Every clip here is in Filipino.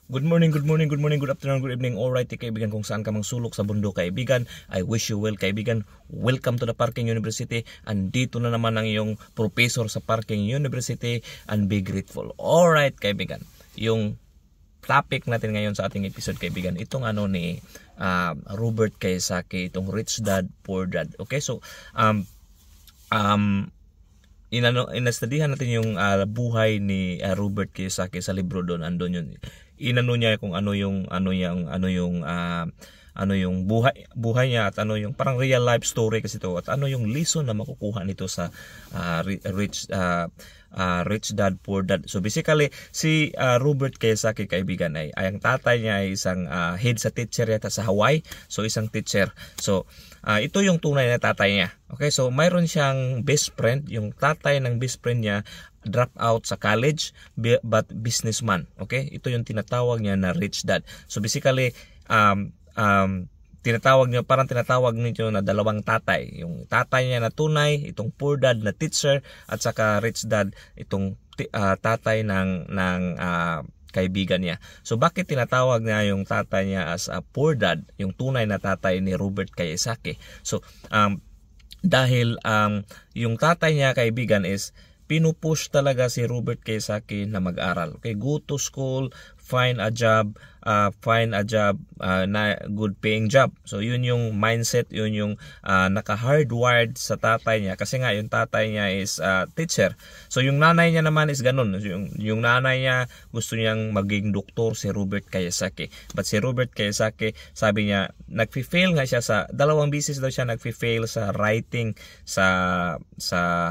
Good morning, good morning, good morning, good afternoon, good evening. Alright, kaibigan, kung saan ka mang sulok sa bundok, kaibigan, I wish you well, kaibigan. Welcome to the Parking University. Andito na naman ang iyong professor sa Parking University, and be grateful. Alright, kaibigan, yung topic natin ngayon sa ating episode, kaibigan, itong ni Robert Kiyosaki, itong Rich Dad, Poor Dad. Okay, so inastudihan natin yung buhay ni Robert Kiyosaki sa libro doon. Andun yun, inano niya kung ano yung buhay niya, at ano yung parang real life story kasi to, at ano yung lesson na makukuha nito sa Rich Dad Poor Dad. So basically si Robert Kiyosaki, kaibigan, ay ang tatay niya ay isang head sa teacher yata sa Hawaii. So isang teacher. So ito yung tunay na tatay niya. Okay, so mayroon siyang best friend. Yung tatay ng best friend niya drop out sa college but businessman. Okay, ito yung tinatawag niya na rich dad. So basically tinatawag niyo na dalawang tatay. Yung tatay niya na tunay, itong poor dad na teacher, at saka rich dad, itong tatay ng kaibigan niya. So bakit tinatawag niya yung tatay niya as a poor dad, yung tunay na tatay ni Robert Kiyosaki? So dahil yung tatay niya, kaibigan, is pinupush talaga si Robert Kiyosaki na mag-aral. Okay, go to school, find a job na good paying job. So yun yung mindset, yun yung naka-hardwired sa tatay niya, kasi nga yung tatay niya is teacher. So yung nanay niya naman is ganun. Yung nanay niya gusto niyang maging doktor, si Robert Kiyosaki. But si Robert Kiyosaki, sabi niya, nagfi-fail nga siya sa dalawang beses daw siya nagfi-fail sa writing sa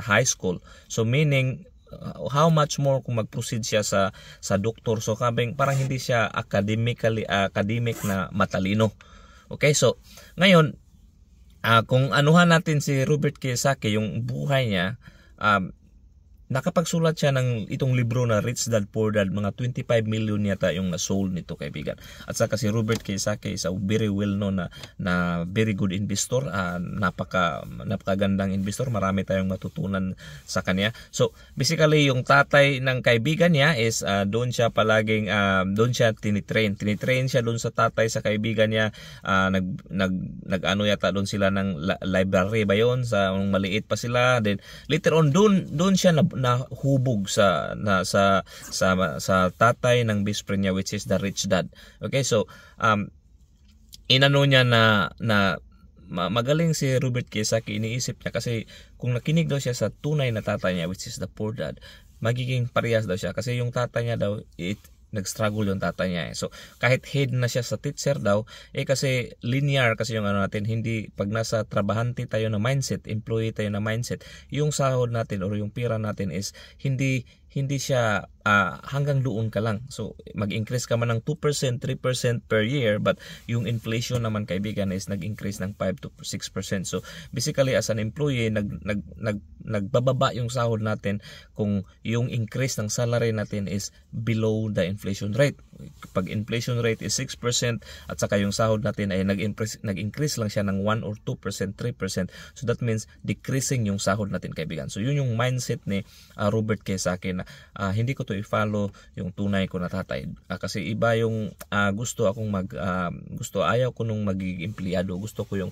high school. So meaning, how much more kung mag-proceed siya sa doktor. So parang hindi siya academic na matalino. Okay, so ngayon kung anuhan natin si Robert Kiyosaki, yung buhay niya, nakapagsulat siya ng itong libro na Rich Dad Poor Dad. Mga 25 million yata yung na-sold nito, kaibigan. At saka si Robert Kiyosaki is a very well known na very good investor, napakagandang investor. Marami tayong matutunan sa kanya. So basically yung tatay ng kaibigan niya is doon siya palaging doon siya tinitrain siya doon sa tatay sa kaibigan niya. Nag-ano yata doon sila ng library ba yun, sa maliit pa sila. Then later on doon siya nahubog sa tatay ng best friend niya, which is the rich dad. Okay, so inano niya na magaling si Robert Kiyosaki. Iniisip niya, kasi kung nakinig daw siya sa tunay na tatay niya, which is the poor dad, magiging parehas daw siya, kasi yung tatay niya daw, nag-struggle yung tatay niya. So kahit head na siya sa teacher daw, kasi linear kasi yung natin, hindi, pag nasa trabahante tayo na mindset, employee tayo na mindset, yung sahod natin or yung pira natin is hindi siya hanggang doon ka lang. So mag-increase ka man ng 2%, 3% per year, but yung inflation naman, kaibigan, is nag-increase ng 5 to 6%. So basically as an employee, nagbababa yung sahod natin kung yung increase ng salary natin is below the inflation rate. Pag inflation rate is 6% at saka yung sahod natin ay nag-increase lang siya ng 1 or 2%, 3%, so that means decreasing yung sahod natin, kaibigan. So yun yung mindset ni Robert Kiyosaki, na hindi ko to i-follow yung tunay ko na tatay, kasi iba yung ayaw ko nung magiging empleyado. Gusto ko yung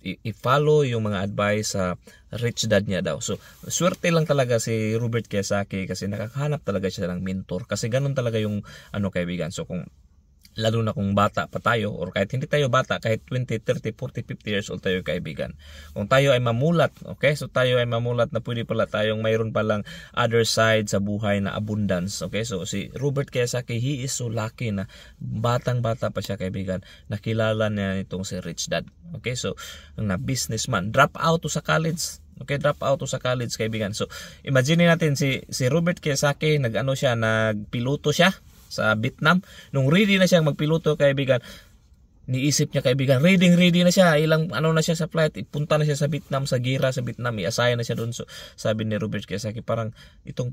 i-follow yung mga advice sa rich dad niya daw. So swerte lang talaga si Robert Kiyosaki, kasi nakakahanap talaga siya ng mentor, kasi ganun talaga yung kaibigan. So lalo na kung bata pa tayo, or kahit hindi tayo bata, kahit 20, 30, 40, 50 years old tayo, kaibigan, kung tayo ay mamulat, okay, so tayo ay mamulat na pwede pala tayong mayroon palang other side sa buhay na abundance. Okay, so si Robert Kiyosaki, he is so lucky na batang-bata pa siya, kaibigan, nakilala niya itong si rich dad. Okay, so na businessman, drop out to sa college. Okay, drop out to sa college, kaibigan. So imagine natin si Robert Kiyosaki, nagpiloto siya sa Vietnam. Nung ready na siyang magpiloto, kaibigan, Niisip niya kaibigan, ready na siya, ilang ano na siya sa flight, ipunta na siya sa Vietnam, sa gira sa Vietnam, i-assign na siya doon. So sabi ni Robert Kiyosaki, parang itong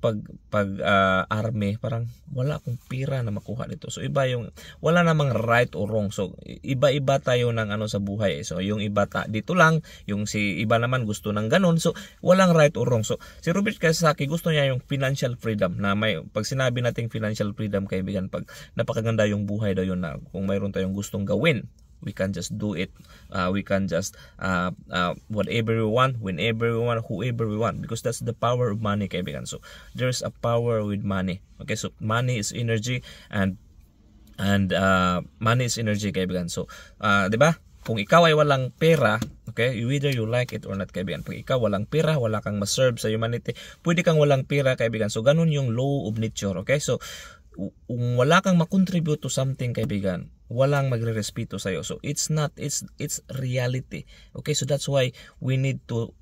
army, parang wala akong pira na makuha dito. So iba yung, wala namang right or wrong. So iba-iba tayo ng ano sa buhay. So yung iba dito lang, yung si iba naman gusto ng ganun. So walang right or wrong. So si Robert Kiyosaki gusto niya yung financial freedom, na may, pag sinabi nating financial freedom kaibigan, pag napakaganda yung buhay daw yun, na kung mayroon tayong gustong gawin, we can just do it. We can just whatever we want, whenever we want, whoever we want, because that's the power of money kaibigan. So there's a power with money. Okay, so money is energy, and money is energy kaibigan. So 'di ba? Kung ikaw ay walang pera, okay, whether you like it or not kaibigan, pag ikaw walang pera, wala kang ma-serve sa humanity, pwede kang walang pera kaibigan. So ganun yung law of nature. Okay, so kung wala kang ma-contribute to something kaibigan, walang magrerespeto sa iyo. So it's reality. Okay, so that's why we need to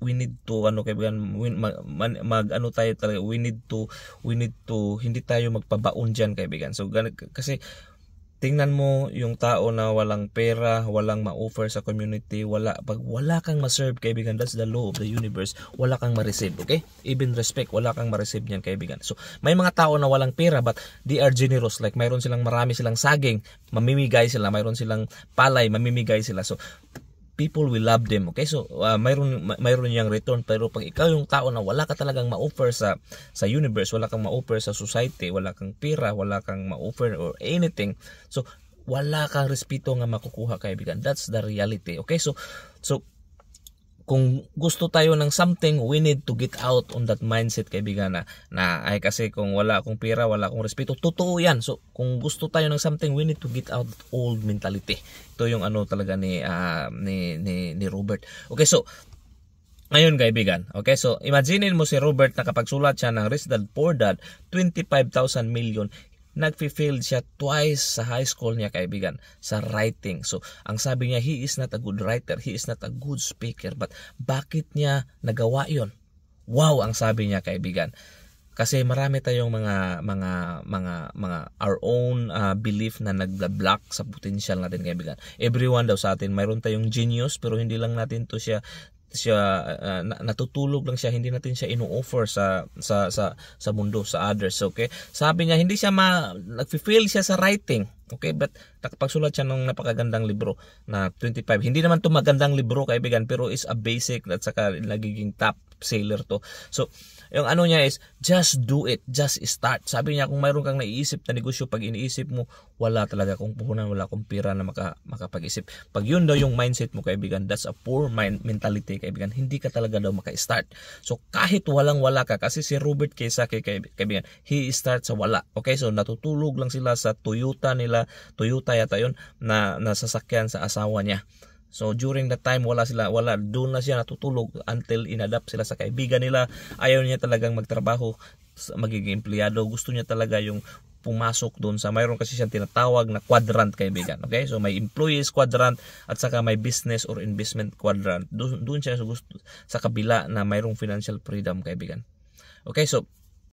ano kaibigan, ano tayo talaga, we need to hindi tayo magpabaon diyan kaibigan. So kasi tingnan mo yung tao na walang pera, walang ma-offer sa community, pag wala kang ma-serve kaibigan, that's the law of the universe, wala kang ma-receive, okay? Even respect, wala kang ma-receive niyan kaibigan. So, may mga tao na walang pera but they are generous, like mayroon silang marami silang saging, mamimigay sila, mayroon silang palay, mamimigay sila. So, people will love them, okay? So mayroon yang return. Pero pag ikaw yung tao na wala ka talagang ma-offer sa universe, wala kang ma-offer sa society, wala kang pera, wala kang ma-offer or anything, so wala kang respeto nga makukuha kaibigan. That's the reality, okay? So kung gusto tayo ng something, we need to get out on that mindset kaibigan, na ay kasi kung wala akong pera, wala akong respeto, totoo yan. So kung gusto tayo ng something, we need to get out old mentality. Ito yung ano talaga ni Robert. Okay, so ngayon kaibigan, okay, so imagine mo si Robert na kapag sulat siya ng Rich Dad Poor Dad, 25,000 million, nagfi-failed siya twice sa high school niya kaibigan sa writing. So ang sabi niya, he is not a good writer, he is not a good speaker, but bakit niya nagawa yon? Wow, ang sabi niya kaibigan. Kasi marami tayong mga our own belief na nagla-block sa potential natin kaibigan. Everyone daw sa atin mayroon tayong genius, pero hindi lang natin to siya natutulog lang siya, hindi natin siya ino-offer sa mundo, sa others. Okay, sabi niya hindi siya nagfi-fail siya sa writing, okay, but nakapagsulat siya ng napakagandang libro na 25. Hindi naman to magandang libro kaibigan, pero is a basic at saka nagiging top seller to. So yung ano niya is just do it, just start. Sabi niya kung mayroon kang naiisip na negosyo, pag iniisip mo wala talaga kung puhunan, wala kung pira na makapag-isip. Pag yun daw yung mindset mo kaibigan, that's a poor mentality kaibigan, hindi ka talaga daw maka-start. So kahit wala ka, kasi si Robert Kiyosaki kaibigan, he starts sa wala. Okay, so natutulog lang sila sa Toyota yata yun, na sasakyan sa asawa niya. So during that time doon na siya natutulog until inadapt sila sa kaibigan nila. Ayaw niya talagang magtrabaho, magiging empleyado. Gusto niya talaga yung pumasok doon sa, mayroon kasi siyang tinatawag na quadrant kaibigan. Okay, so may employees quadrant at saka may business or investment quadrant. Doon siya sa kabila na mayroong financial freedom kaibigan. Okay, so